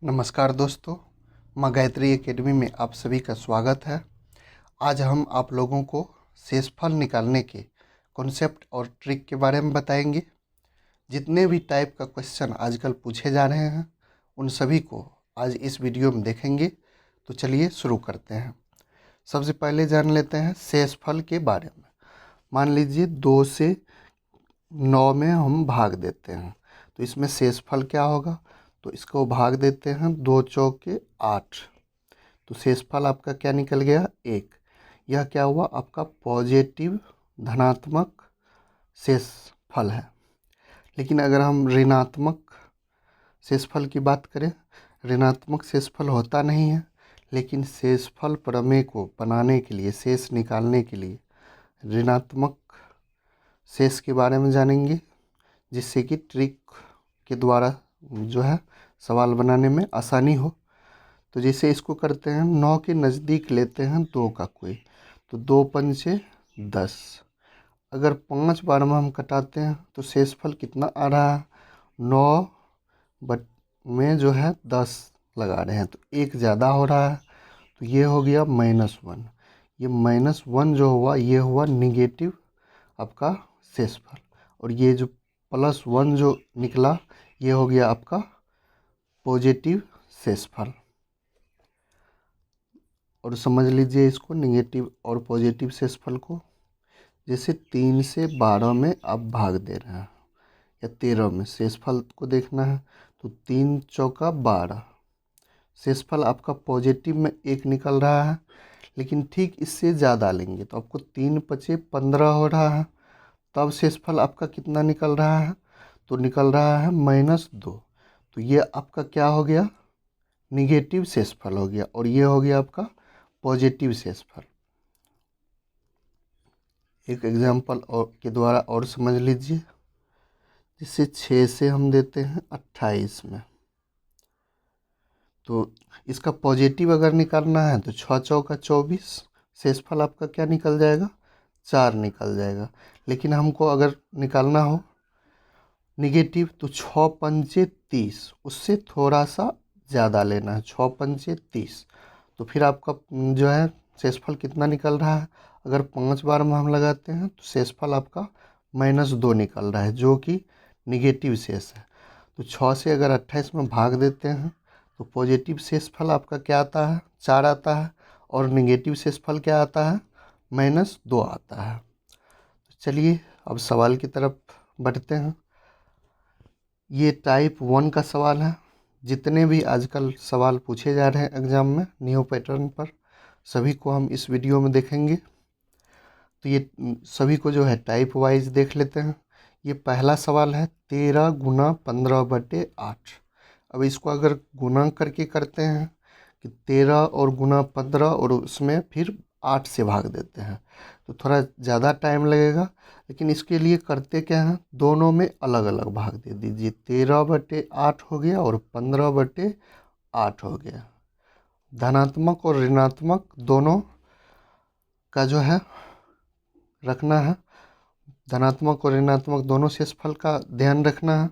नमस्कार दोस्तों, माँ गायत्री एकेडमी में आप सभी का स्वागत है। आज हम आप लोगों को शेषफल निकालने के कॉन्सेप्ट और ट्रिक के बारे में बताएंगे। जितने भी टाइप का क्वेश्चन आजकल पूछे जा रहे हैं उन सभी को आज इस वीडियो में देखेंगे। तो चलिए शुरू करते हैं। सबसे पहले जान लेते हैं शेषफल के बारे में। मान लीजिए 2 से 9 में हम भाग देते हैं, तो इसमें शेषफल क्या होगा? तो इसको भाग देते हैं 2 चौके 8, तो शेषफल आपका क्या निकल गया? 1। यह क्या हुआ? आपका पॉजिटिव धनात्मक शेषफल है। लेकिन अगर हम ऋणात्मक शेषफल की बात करें, ऋणात्मक शेषफल होता नहीं है, लेकिन शेषफल प्रमेय को बनाने के लिए, शेष निकालने के लिए ऋणात्मक शेष के बारे में जानेंगे, जिससे कि ट्रिक के द्वारा जो है सवाल बनाने में आसानी हो। तो जैसे इसको करते हैं, 9 के नज़दीक लेते हैं 2 का कोई, तो 2 पंचे 10। अगर 5 बार में हम कटाते हैं तो शेषफल कितना आ रहा है? 9 बट में जो है 10 लगा रहे हैं, तो 1 ज़्यादा हो रहा है, तो ये हो गया -1। ये -1 जो हुआ ये हुआ निगेटिव आपका शेषफल, और ये जो +1 जो निकला ये हो गया आपका पॉजिटिव शेषफल। और समझ लीजिए इसको, निगेटिव और पॉजिटिव शेषफल को। जैसे 3 से 12 में आप भाग दे रहे हैं या 13 में शेषफल को देखना है, तो 3 चौका 12, शेषफल आपका पॉजिटिव में 1 निकल रहा है। लेकिन ठीक इससे ज़्यादा लेंगे तो आपको 3 पचे 15 हो रहा है, तब शेषफल आपका कितना निकल रहा है? तो निकल रहा है -2। तो ये आपका क्या हो गया? निगेटिव शेषफल हो गया, और ये हो गया आपका पॉजिटिव शेषफल। एक एग्जाम्पल और के द्वारा और समझ लीजिए। जैसे 6 से हम देते हैं 28 में, तो इसका पॉजिटिव अगर निकालना है तो 6 चौका 24, शेषफल आपका क्या निकल जाएगा? 4 निकल जाएगा। लेकिन हमको अगर निकालना हो निगेटिव, तो 6 पंचे 30, उससे थोड़ा सा ज़्यादा लेना है, 6 पंचे 30। तो फिर आपका जो है शेषफल कितना निकल रहा है? अगर 5 बार में हम लगाते हैं तो शेषफल आपका -2 निकल रहा है, जो कि निगेटिव शेष है। तो 6 से अगर 28 में भाग देते हैं तो पॉजिटिव शेषफल आपका क्या आता है? 4 आता है, और निगेटिव शेषफल क्या आता है? -2 आता है। चलिए अब सवाल की तरफ बढ़ते हैं। ये टाइप 1 का सवाल है। जितने भी आजकल सवाल पूछे जा रहे हैं एग्ज़ाम में न्यू पैटर्न पर, सभी को हम इस वीडियो में देखेंगे। तो ये सभी को जो है टाइप वाइज देख लेते हैं। ये पहला सवाल है 13 गुना 15/8। अब इसको अगर गुना करके करते हैं कि 13 और गुना 15 और उसमें फिर 8 से भाग देते हैं, तो थोड़ा ज़्यादा टाइम लगेगा। लेकिन इसके लिए करते क्या हैं, दोनों में अलग अलग भाग दे दीजिए। 13/8 हो गया और 15/8 हो गया। धनात्मक और ऋणात्मक दोनों का जो है रखना है, धनात्मक और ऋणात्मक दोनों शेषफल का ध्यान रखना है।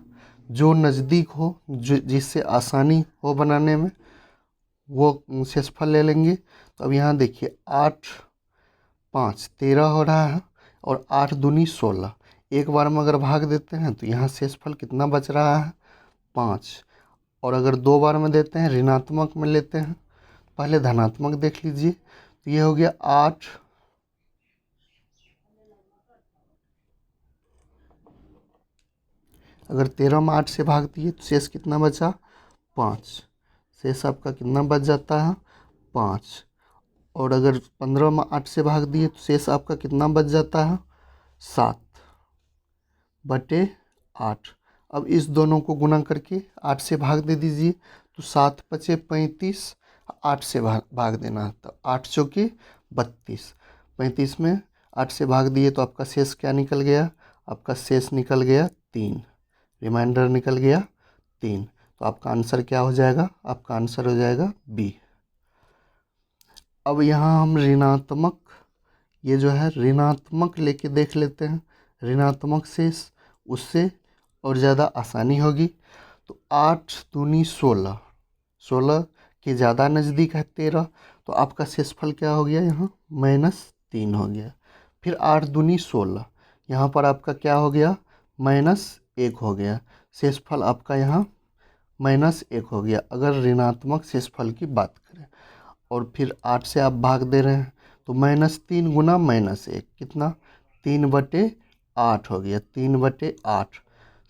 जो नज़दीक हो, जो जिससे आसानी हो बनाने में, वो शेषफल ले लेंगे। तो अब यहाँ देखिए 8 5 13 हो रहा है, और 8 दूनी 16। एक बार में अगर भाग देते हैं तो यहाँ शेषफल कितना बच रहा है? 5। और अगर 2 बार में देते हैं, ऋणात्मक में लेते हैं, पहले धनात्मक देख लीजिए, तो ये हो गया 8। अगर 13 में 8 से भाग दिए तो शेष कितना बचा? 5। शेष आपका कितना बच जाता है? 5। और अगर 15 में 8 से भाग दिए तो शेष आपका कितना बच जाता है? 7/8। अब इस दोनों को गुना करके 8 से भाग दे दीजिए, तो 7 पचे 35, 8 से भाग देना है, तो 8 चौके 32। 35 में 8 से भाग दिए तो आपका शेष क्या निकल गया? आपका शेष निकल गया 3, रिमाइंडर निकल गया 3। तो आपका आंसर क्या हो जाएगा? आपका आंसर हो जाएगा बी। अब यहाँ हम ऋणात्मक, ये जो है ऋणात्मक लेके देख लेते हैं। ऋणात्मक शेष, उससे और ज़्यादा आसानी होगी। तो 8 दूनी 16, 16 के ज़्यादा नज़दीक है 13, तो आपका शेषफल क्या हो गया यहाँ -3 हो गया। फिर 8 दूनी 16, यहाँ पर आपका क्या हो गया -1 हो गया। शेषफल आपका यहाँ -1 हो गया अगर ऋणात्मक शेषफल की बात करें। और फिर 8 से आप भाग दे रहे हैं तो -3 गुना -1 कितना 3/8 हो गया। 3/8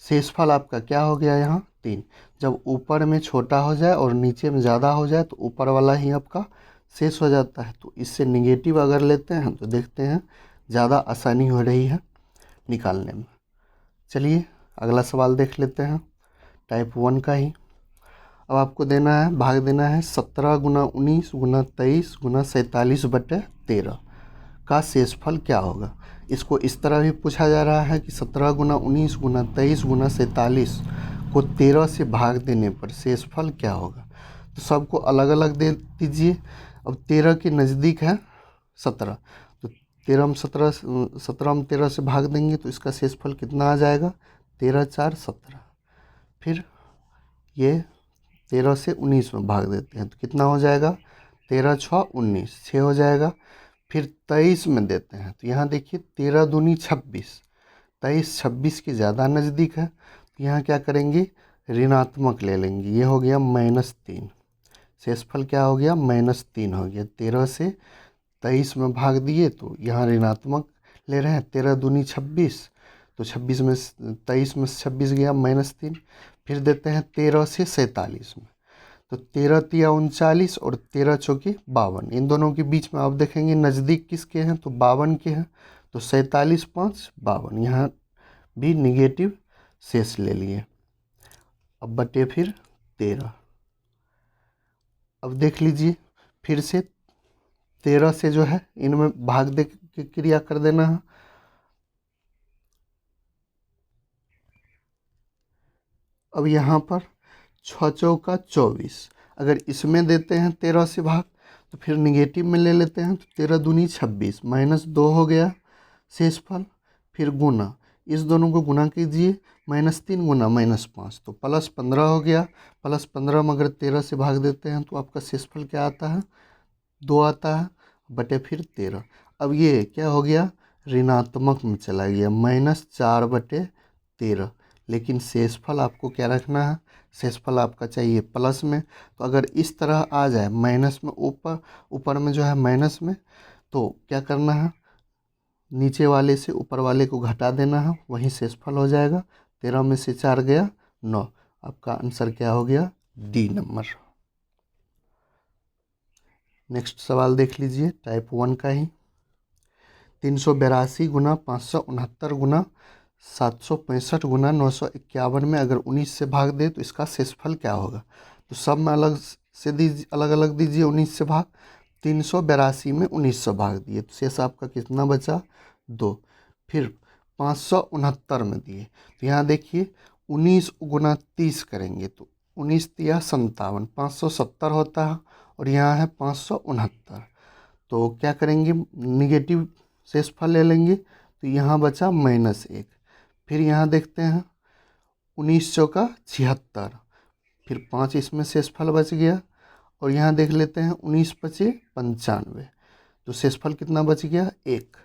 शेषफल आपका क्या हो गया यहाँ 3। जब ऊपर में छोटा हो जाए और नीचे में ज़्यादा हो जाए तो ऊपर वाला ही आपका शेष हो जाता है। तो इससे निगेटिव अगर लेते हैं तो देखते हैं ज़्यादा आसानी हो रही है निकालने में। चलिए अगला सवाल देख लेते हैं टाइप 1 का ही। अब आपको देना है भाग देना है 17 गुना 19 गुना 23 गुना 47/13 का शेषफल क्या होगा। इसको इस तरह भी पूछा जा रहा है कि 17 गुना 19 गुना 23 गुना 47 को 13 से भाग देने पर शेषफल क्या होगा। तो सबको अलग अलग दे दीजिए। अब 13 के नज़दीक है 17, तो 13 में 13 से भाग देंगे तो इसका शेषफल कितना आ जाएगा 13 4 17। फिर ये 13 से 19 में भाग देते हैं तो कितना हो जाएगा 13 6 19 6 हो जाएगा। फिर 23 में देते हैं तो यहाँ देखिए 13 दूनी 26, 23 26 के ज़्यादा नज़दीक है तो यहाँ क्या करेंगे ऋणात्मक ले लेंगे। ये हो गया -3, शेषफल क्या हो गया -3 हो गया। 13 से 23 में भाग दिए तो यहाँ ऋणात्मक ले रहे हैं। 13 दूनी 26, तो 26 में 23 में 26 गया -3। फिर देते हैं 13 से 47 में, तो 13 तिया 39 और 13 चौके 52। इन दोनों के बीच में आप देखेंगे नज़दीक किसके हैं तो 52 के हैं। तो 47 5 52, यहाँ भी निगेटिव शेष ले लिए। अब बटे फिर 13। अब देख लीजिए फिर से 13 से जो है इनमें भाग दे की क्रिया कर देना है। अब यहाँ पर 6 चौका 24, अगर इसमें देते हैं 13 से भाग तो फिर निगेटिव में ले लेते हैं तो 13 दूनी 26 -2 हो गया शेषफल। फिर गुना, इस दोनों को गुना कीजिए -3 गुना -5 तो +15 हो गया। +15 में अगर 13 से भाग देते हैं तो आपका शेषफल क्या आता है 2 आता है बटे फिर 13। अब ये क्या हो गया ऋणात्मक में चला गया -4/13, लेकिन शेषफल आपको क्या रखना है शेषफल आपका चाहिए प्लस में। तो अगर इस तरह आ जाए माइनस में ऊपर में जो है माइनस में, तो क्या करना है नीचे वाले से ऊपर वाले को घटा देना है, वहीं शेषफल हो जाएगा। 13 में से 4 गया 9, आपका आंसर क्या हो गया डी नंबर। नेक्स्ट सवाल देख लीजिए टाइप 1 का ही। 382 गुना 569 गुना 765 गुना 951 में अगर 19 से भाग दे तो इसका शेषफल क्या होगा। तो सब में अलग से दीजिए, अलग अलग दीजिए 19 से भाग। 382 में 19 से भाग दिए तो शेष आपका कितना बचा 2। फिर 569 में दिए तो यहाँ देखिए 19 गुना 30 करेंगे तो 19 तिया 57, 570 होता है और यहाँ है 569। तो क्या करेंगे निगेटिव शेषफल ले लेंगे तो यहाँ बचा -1। फिर यहाँ देखते हैं 19 चौका 76, फिर 5 इसमें शेषफल बच गया। और यहाँ देख लेते हैं 19 पचे 95, तो शेषफल कितना बच गया 1।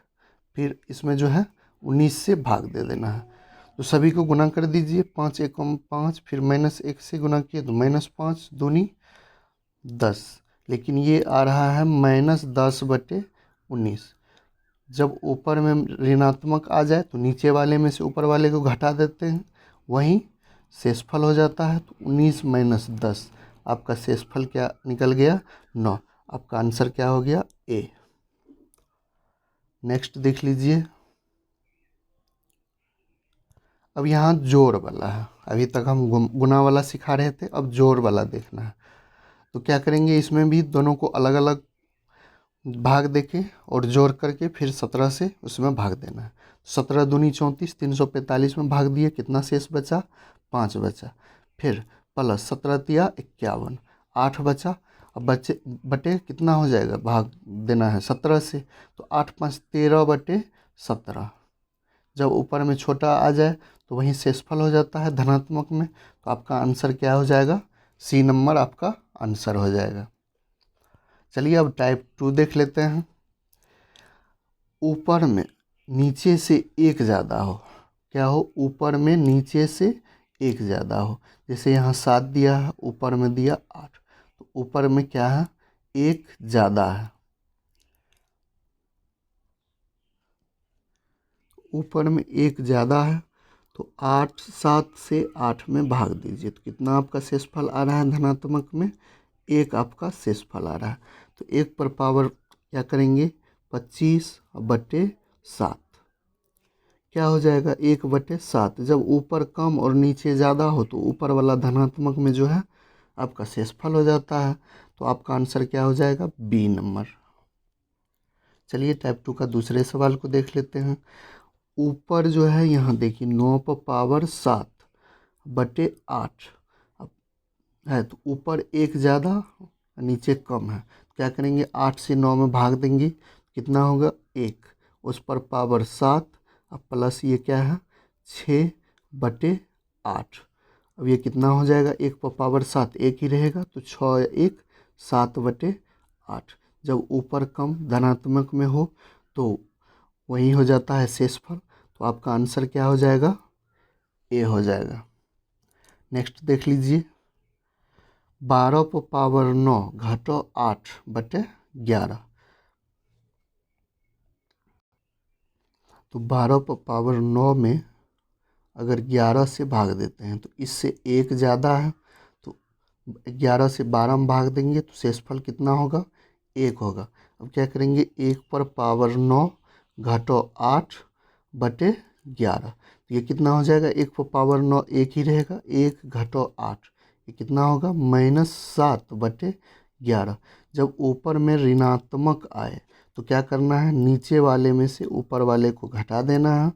फिर इसमें जो है 19 से भाग दे देना है। तो सभी को गुना कर दीजिए 5 एकम 5, फिर -1 से गुना किए तो -5 दूनी 10, लेकिन ये आ रहा है -10/19। जब ऊपर में ऋणात्मक आ जाए तो नीचे वाले में से ऊपर वाले को घटा देते हैं, वहीं शेषफल हो जाता है। तो 19 - 10 आपका शेषफल क्या निकल गया 9। आपका आंसर क्या हो गया ए। नेक्स्ट देख लीजिए। अब यहाँ जोड़ वाला है, अभी तक हम गुना वाला सिखा रहे थे, अब जोड़ वाला देखना है। तो क्या करेंगे इसमें भी दोनों को अलग अलग भाग देके और जोड़ करके फिर 17 से उसमें भाग देना है। 17 दूनी 34, 345 में भाग दिए कितना शेष बचा 5 बचा। फिर प्लस 17 तिया 51, 8 बचा। अब बटे कितना हो जाएगा भाग देना है 17 से, तो 8 5 13/17। जब ऊपर में छोटा आ जाए तो वहीं शेषफल हो जाता है धनात्मक में। तो आपका आंसर क्या हो जाएगा सी नंबर आपका आंसर हो जाएगा। चलिए अब टाइप 2 देख लेते हैं। ऊपर में नीचे से एक ज़्यादा हो, क्या हो, ऊपर में नीचे से एक ज़्यादा हो। जैसे यहाँ 7 दिया है, ऊपर में दिया 8, तो ऊपर में क्या है, एक ज़्यादा है। ऊपर में एक ज़्यादा है तो 8 7 से 8 में भाग दीजिए तो कितना आपका शेषफल आ रहा है धनात्मक में, एक आपका शेषफल आ रहा है। तो एक पर पावर क्या करेंगे, 25/7 क्या हो जाएगा, 1/7। जब ऊपर कम और नीचे ज़्यादा हो तो ऊपर वाला धनात्मक में जो है आपका शेषफल हो जाता है। तो आपका आंसर क्या हो जाएगा, बी नंबर। चलिए टाइप 2 का दूसरे सवाल को देख लेते हैं। ऊपर जो है यहाँ देखिए 9 पर पावर 7/8 है, तो ऊपर एक ज़्यादा नीचे कम है, क्या करेंगे, 8 से 9 में भाग देंगे, कितना होगा, 1, उस पर पावर 7, अब प्लस ये क्या है 6/8। अब ये कितना हो जाएगा, 1 पर पावर 7 एक ही रहेगा, तो 6 1 7/8। जब ऊपर कम धनात्मक में हो तो वही हो जाता है शेषफल। तो आपका आंसर क्या हो जाएगा, ए हो जाएगा। नेक्स्ट देख लीजिए, 12 पर पावर 9 घटो 8/11। तो 12 पर पावर 9 में अगर 11 से भाग देते हैं तो इससे एक ज़्यादा है, तो 11 से 12 में भाग देंगे तो शेषफल कितना होगा, 1 होगा। अब क्या करेंगे, 1 पर पावर 9 घटो 8/11। तो ये कितना हो जाएगा, 1 पर पावर 9 एक ही रहेगा, 1 घटो 8, ये कितना होगा, -7/11। जब ऊपर में ऋणात्मक आए तो क्या करना है, नीचे वाले में से ऊपर वाले को घटा देना है,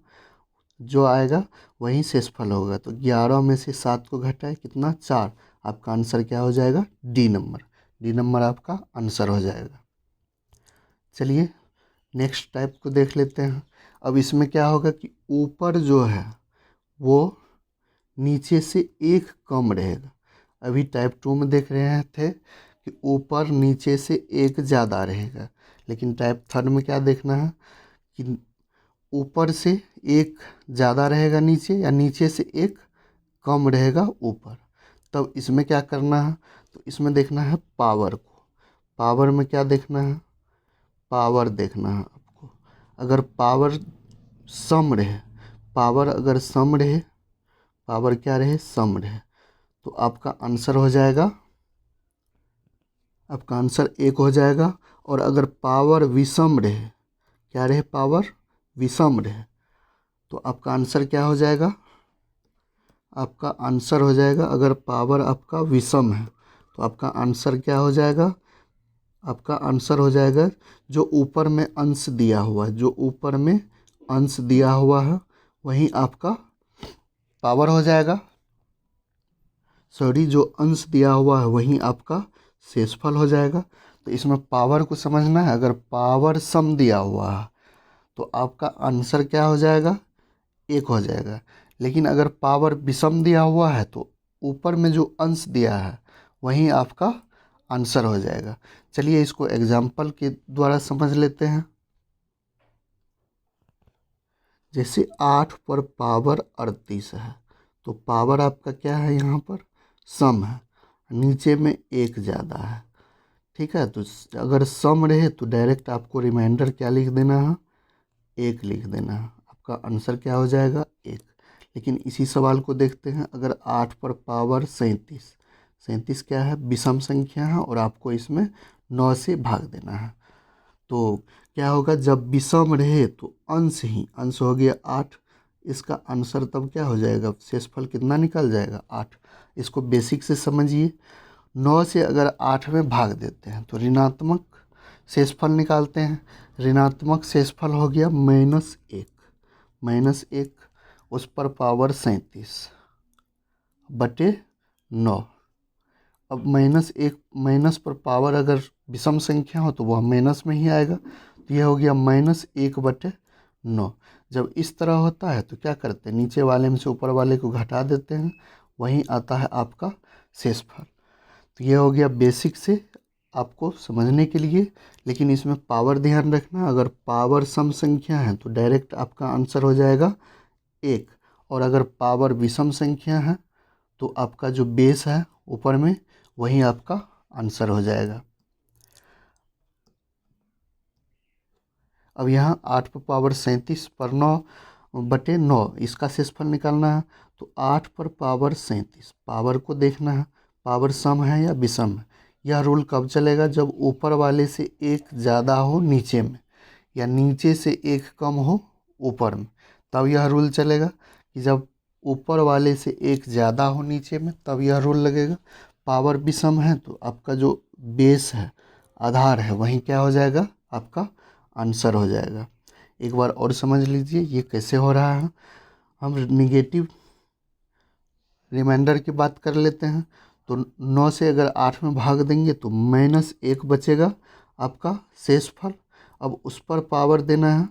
जो आएगा वही शेषफल होगा। तो 11 में से 7 को घटाए कितना, 4। आपका आंसर क्या हो जाएगा, डी नंबर। डी नंबर आपका आंसर हो जाएगा। चलिए नेक्स्ट टाइप को देख लेते हैं। अब इसमें क्या होगा कि ऊपर जो है वो नीचे से एक कम रहेगा। अभी टाइप 2 में देख रहे थे कि ऊपर नीचे से एक ज़्यादा रहेगा, लेकिन टाइप 3 में क्या देखना है कि ऊपर से एक ज़्यादा रहेगा नीचे, या नीचे से एक कम रहेगा ऊपर। तब इसमें क्या करना है, तो इसमें देखना है पावर को। पावर में क्या देखना है, पावर देखना है आपको। अगर पावर सम रहे, पावर अगर सम रहे, पावर क्या रहे, सम रहे, तो आपका आंसर हो जाएगा, आपका आंसर 1 हो जाएगा। और अगर पावर विषम रहे, क्या रहे, पावर विषम रहे, तो आपका आंसर क्या हो जाएगा, आपका आंसर हो जाएगा, अगर पावर आपका विषम है तो आपका आंसर क्या हो जाएगा, आपका आंसर हो जाएगा जो ऊपर में अंश दिया हुआ है, जो ऊपर में अंश दिया हुआ है वही आपका पावर हो जाएगा। सॉरी, जो अंश दिया हुआ है वही आपका शेषफल हो जाएगा। तो इसमें पावर को समझना है, अगर पावर सम दिया हुआ है तो आपका आंसर क्या हो जाएगा, 1 हो जाएगा। लेकिन अगर पावर विषम दिया हुआ है तो ऊपर में जो अंश दिया है वही आपका आंसर हो जाएगा। चलिए इसको एग्जाम्पल के द्वारा समझ लेते हैं। जैसे 8 पर पावर 38 है, तो पावर आपका क्या है, यहाँ पर सम है, नीचे में एक ज़्यादा है, ठीक है। तो अगर सम रहे तो डायरेक्ट आपको रिमाइंडर क्या लिख देना है, 1 लिख देना है। आपका आंसर क्या हो जाएगा, 1। लेकिन इसी सवाल को देखते हैं, अगर 8 पर पावर 37, 37 क्या है, विषम संख्या है और आपको इसमें 9 से भाग देना है। तो क्या होगा, जब विषम रहे तो अंश ही अंश हो गया 8, इसका आंसर तब क्या हो जाएगा, शेषफल कितना निकल जाएगा, 8। इसको बेसिक से समझिए, 9 से अगर 8 में भाग देते हैं तो ऋणात्मक शेषफल निकालते हैं। ऋणात्मक शेषफल हो गया -1, -1 उस पर पावर 37/9। अब -1 माइनस पर पावर अगर विषम संख्या हो तो वह माइनस में ही आएगा, तो यह हो गया -1/9। जब इस तरह होता है तो क्या करते हैं, नीचे वाले में से ऊपर वाले को घटा देते हैं, वहीं आता है आपका शेषफल। तो ये हो गया बेसिक से आपको समझने के लिए। लेकिन इसमें पावर ध्यान रखना, अगर पावर सम संख्या है तो डायरेक्ट आपका आंसर हो जाएगा 1, और अगर पावर विषम संख्या है तो आपका जो बेस है ऊपर में वही आपका आंसर हो जाएगा। अब यहाँ 8 पर पावर 37 पर 9/9 इसका शेषफल निकालना है। तो 8 पर पावर 37 पावर को देखना है, पावर सम है या विषम है। यह रूल कब चलेगा? जब ऊपर वाले से एक ज़्यादा हो नीचे में, या नीचे से एक कम हो ऊपर में, तब यह रूल चलेगा। कि जब ऊपर वाले से एक ज़्यादा हो नीचे में तब यह रूल लगेगा। पावर विषम है तो आपका जो बेस है, आधार है, वहीं क्या हो जाएगा? आपका आंसर हो जाएगा। एक बार और समझ लीजिए ये कैसे हो रहा है। हम निगेटिव रिमाइंडर की बात कर लेते हैं। तो 9 से अगर 8 में भाग देंगे तो -1 बचेगा आपका शेषफल। अब उस पर पावर देना है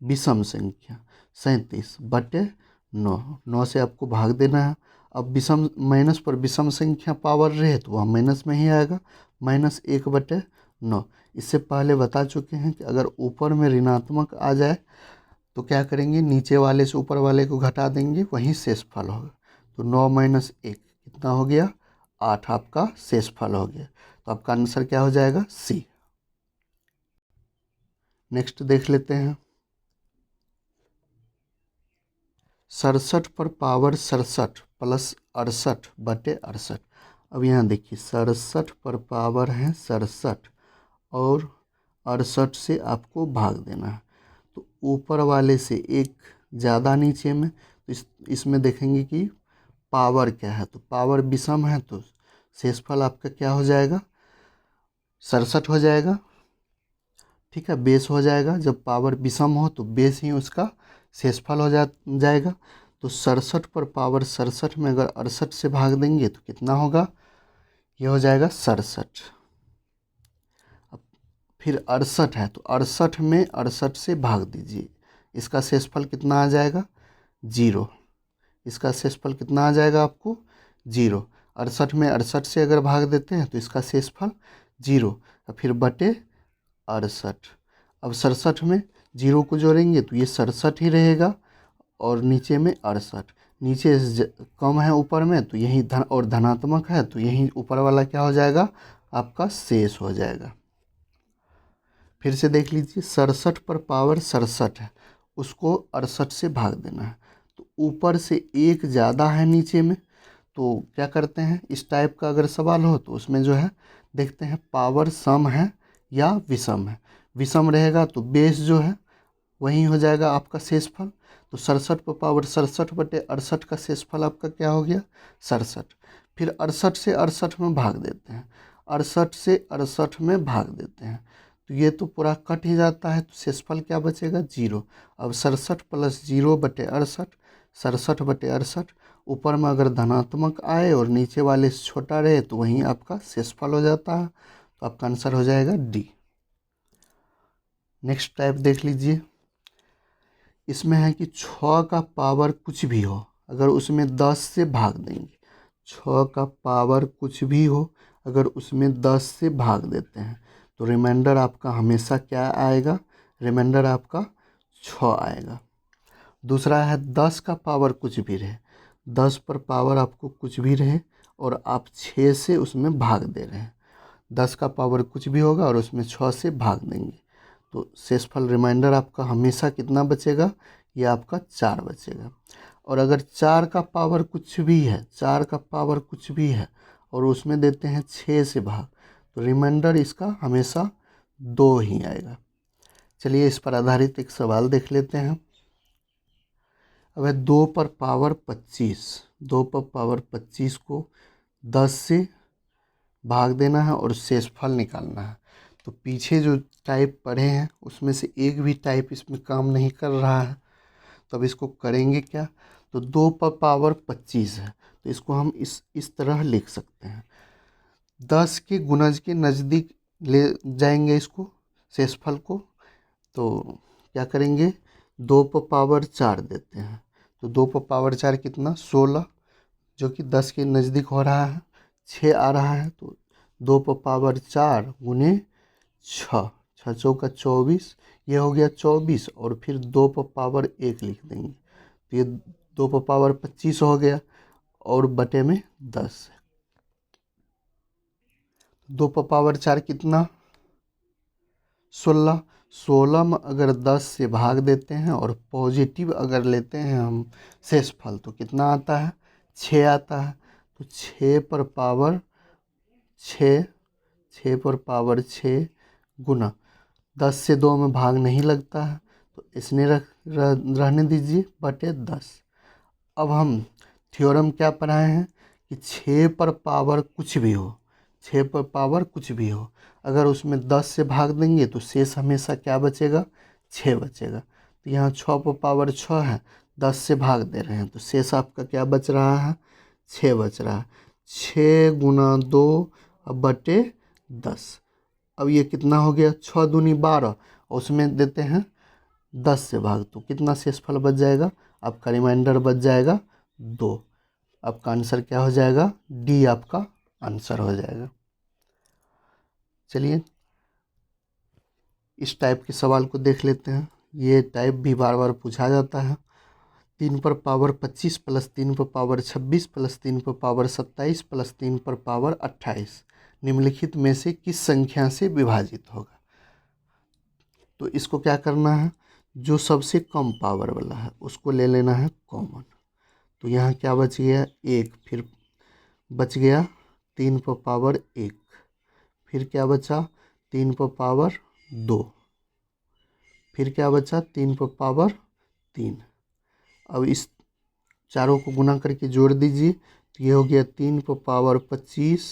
विषम संख्या 37/9, 9 से आपको भाग देना है। अब विषम माइनस पर विषम संख्या पावर रहे तो वह माइनस में ही आएगा, -1/9। इससे पहले बता चुके हैं कि अगर ऊपर में ऋणात्मक आ जाए तो क्या करेंगे? नीचे वाले से ऊपर वाले को घटा देंगे, वहीं शेषफल होगा। तो 9 - 1 कितना हो गया? 8 आपका शेषफल हो गया। तो आपका आंसर क्या हो जाएगा? सी। नेक्स्ट देख लेते हैं। 67 पर पावर 67 प्लस 68/68। अब यहाँ देखिए 67 पर पावर है 67 और 68 से आपको भाग देना है। तो ऊपर वाले से एक ज़्यादा नीचे में, तो इसमें देखेंगे कि पावर क्या है। तो पावर विषम है तो शेषफल आपका क्या हो जाएगा? 67 हो जाएगा। ठीक है, बेस हो जाएगा। जब पावर विषम हो तो बेस ही उसका शेषफल हो जाएगा। तो 67 पर पावर 67 में अगर 68 से भाग देंगे तो कितना होगा? ये हो जाएगा 67। अब फिर 68 है तो 68 में 68 से भाग दीजिए, इसका शेषफल कितना आ जाएगा? 0। इसका शेषफल कितना आ जाएगा आपको? 0। 68 में 68 से अगर भाग देते हैं तो इसका शेषफल 0, फिर बटे 68। अब 67 में 0 को जोड़ेंगे तो ये 67 ही रहेगा, और नीचे में 68। नीचे कम है ऊपर में तो यही धन, और धनात्मक है तो यही ऊपर वाला क्या हो जाएगा? आपका शेष हो जाएगा। फिर से देख लीजिए 67 पर पावर 67 है, उसको 68 से भाग देना है। तो ऊपर से एक ज़्यादा है नीचे में, तो क्या करते हैं? इस टाइप का अगर सवाल हो तो उसमें जो है देखते हैं पावर सम है या विषम है। विषम रहेगा तो बेस जो है वही हो जाएगा आपका शेषफल। तो 67 पर पावर 67/68 का शेषफल आपका क्या हो गया? 67। फिर 68 से 68 में भाग देते हैं, 68 से 68 में भाग देते हैं तो ये तो पूरा कट ही जाता है। तो शेषफल क्या बचेगा? 0। अब 67 + 0/68, 67/68। ऊपर में अगर धनात्मक आए और नीचे वाले से छोटा रहे तो वहीं आपका शेषफल हो जाता है। तो आपका आंसर हो जाएगा डी। नेक्स्ट टाइप देख लीजिए। इसमें है कि 6 का पावर कुछ भी हो, अगर उसमें 10 से भाग देंगे, 6 का पावर कुछ भी हो अगर उसमें 10 से भाग देते हैं तो रिमाइंडर आपका हमेशा क्या आएगा? रिमाइंडर आपका 6 आएगा। दूसरा है 10 का पावर कुछ भी रहे, 10 पर पावर आपको कुछ भी रहे और आप 6 से उसमें भाग दे रहे हैं। 10 का पावर कुछ भी होगा और उसमें 6 से भाग देंगे तो शेषफल रिमाइंडर आपका हमेशा कितना बचेगा? ये आपका 4 बचेगा। और अगर 4 का पावर कुछ भी है, 4 का पावर कुछ भी है और उसमें देते हैं 6 से भाग, तो रिमाइंडर इसका हमेशा 2 ही आएगा। चलिए इस पर आधारित एक सवाल देख लेते हैं। अब है 2 पर पावर 25, 2 पर पावर 25 को 10 से भाग देना है और शेषफल निकालना है। तो पीछे जो टाइप पढ़े हैं उसमें से एक भी टाइप इसमें काम नहीं कर रहा है, तो अब इसको करेंगे क्या? तो 2 पर पावर 25 है तो इसको हम इस तरह लिख सकते हैं। 10 के गुणज के नज़दीक ले जाएंगे इसको, शेषफल को। तो क्या करेंगे? 2 पर पावर 4 देते हैं, तो 2 पर पावर 4 कितना? 16, जो कि 10 के नज़दीक हो रहा है। 6 आ रहा है तो 2 पर पावर 4 गुने 6, 6 चौका 24, ये हो गया 24, और फिर 2 पर पावर 1 लिख देंगे तो ये 2 पर पावर 25 हो गया, और बटे में 10। 2 पर पावर 4 कितना, 16। 16 में अगर 10 से भाग देते हैं और पॉजिटिव अगर लेते हैं हम शेषफल तो कितना आता है, 6 आता है। तो 6 पर पावर 6, 6 पर पावर 6 गुना 10 से 2 में भाग नहीं लगता है तो इसने रहने दीजिए बटे 10। अब हम थ्योरम क्या पढ़ाए हैं कि 6 पर पावर कुछ भी हो, 6 पर पावर कुछ भी हो, अगर उसमें 10 से भाग देंगे तो शेष हमेशा क्या बचेगा, 6 बचेगा। तो यहाँ 6 पर पावर 6 है, 10 से भाग दे रहे हैं तो शेष आपका क्या बच रहा है, 6 बच रहा है। 6 गुना 2 अब बटे 10। अब ये कितना हो गया, 6 दूनी 12, और उसमें देते हैं 10 से भाग तो कितना शेषफल बच जाएगा, आपका रिमाइंडर बच जाएगा 2। आपका आंसर क्या हो जाएगा, डी आपका आंसर हो जाएगा। चलिए इस टाइप के सवाल को देख लेते हैं। ये टाइप भी बार बार पूछा जाता है। 3 पर पावर 25 प्लस 3 पर पावर 26 प्लस 3 पर पावर 27 प्लस 3 पर पावर 28 निम्नलिखित में से किस संख्या से विभाजित होगा। तो इसको क्या करना है, जो सबसे कम पावर वाला है उसको ले लेना है कॉमन। तो यहाँ क्या बच गया, 1, फिर बच गया 3 पर पावर 1, फिर क्या बचा 3 पर पावर 2, फिर क्या बचा 3 पर पावर 3। अब इस चारों को गुना करके जोड़ दीजिए तो ये हो गया 3 पर पावर 25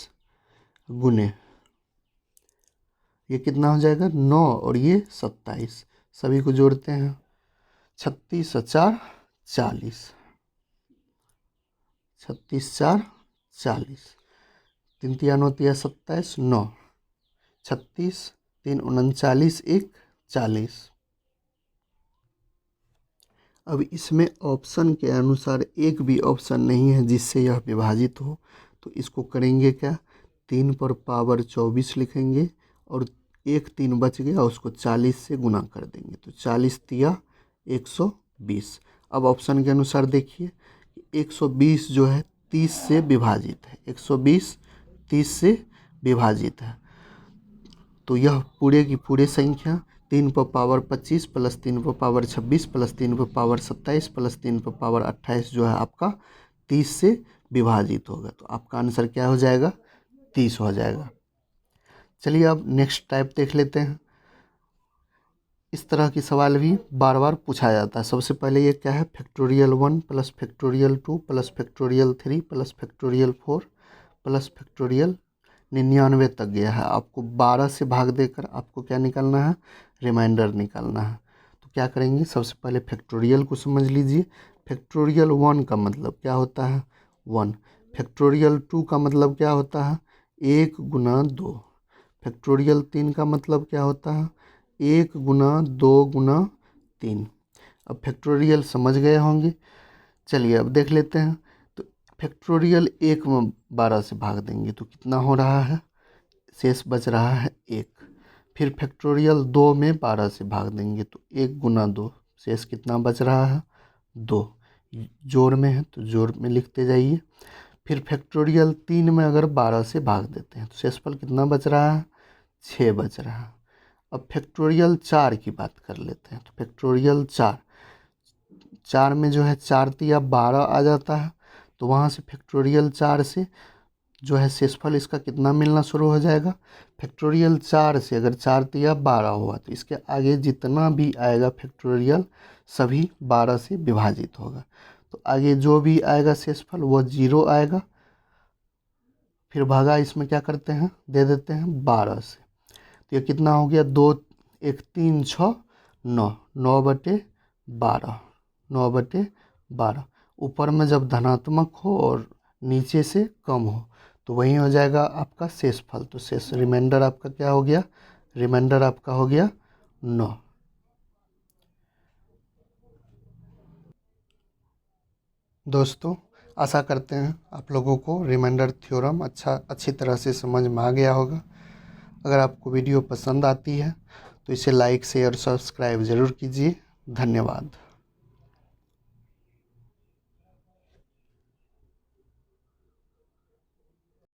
गुने, ये कितना हो जाएगा 9, और ये 27, सभी को जोड़ते हैं 36 और 4 40, 36 4 40, 3 तिया 9 तिया 27, 9 36, 3 39, 1 40। अब इसमें ऑप्शन के अनुसार एक भी ऑप्शन नहीं है जिससे यह विभाजित हो, तो इसको करेंगे क्या, 3 पर पावर 24 लिखेंगे और 1 3 बच गया उसको 40 से गुना कर देंगे तो 40 तिया 120। अब ऑप्शन के अनुसार देखिए 120 जो है 30 से विभाजित है, 120 30 से विभाजित है, तो यह पूरे की पूरे संख्या 3 पर पावर 25 प्लस 3 पर पावर 26 प्लस 3 पर पावर 27 प्लस 3 पर पावर 28 जो है आपका 30 से विभाजित होगा। तो आपका आंसर क्या हो जाएगा, 30 हो जाएगा। चलिए अब नेक्स्ट टाइप देख लेते हैं। इस तरह की सवाल भी बार बार पूछा जाता है। सबसे पहले ये क्या है, factorial 1 plus factorial 2 plus factorial 3 plus factorial 4 plus factorial 99 तक गया है। आपको 12 से भाग देकर आपको क्या निकालना है, रिमाइंडर निकालना है। तो क्या करेंगे, सबसे पहले फैक्टोरियल को समझ लीजिए। फैक्टोरियल 1 का मतलब क्या होता है, 1। फैक्टोरियल 2 का मतलब क्या होता है, 1 गुना 2। फैक्टोरियल 3 का मतलब क्या होता है, 1 गुना 2 गुना 3। अब फैक्टोरियल समझ गए होंगे। चलिए अब देख लेते हैं। तो फैक्टोरियल 1 में 12 से भाग देंगे तो कितना हो रहा है, शेष बच रहा है 1। फिर फैक्टोरियल 2 में 12 से भाग देंगे तो 1 गुना 2, शेष कितना बच रहा है 2। जोड़ में है तो जोड़ में लिखते जाइए। फिर फैक्टोरियल 3 में अगर 12 से भाग देते हैं तो शेषफल कितना बच रहा है, 6 बच रहा है। अब फैक्टोरियल 4 की बात कर लेते हैं। तो फैक्टोरियल 4 में जो है 4 तिया 12 आ जाता है, तो वहाँ से फैक्टोरियल 4 से जो है शेषफल इसका कितना मिलना शुरू हो जाएगा। फैक्टोरियल 4 से अगर 4 तिया 12 हुआ तो इसके आगे जितना भी आएगा फैक्टोरियल सभी 12 से विभाजित होगा। तो आगे जो भी आएगा शेषफल वो 0 आएगा। फिर भागा इसमें क्या करते हैं, दे देते हैं 12 से। तो ये कितना हो गया, 2 1 3 6 9, 9 बटे 12, 9 बटे 12। ऊपर में जब धनात्मक हो और नीचे से कम हो तो वही हो जाएगा आपका शेषफल। तो शेष रिमाइंडर आपका क्या हो गया, रिमाइंडर आपका हो गया 9। दोस्तों आशा करते हैं आप लोगों को रिमाइंडर थ्योरम अच्छी तरह से समझ में आ गया होगा। अगर आपको वीडियो पसंद आती है तो इसे लाइक शेयर सब्सक्राइब ज़रूर कीजिए। धन्यवाद।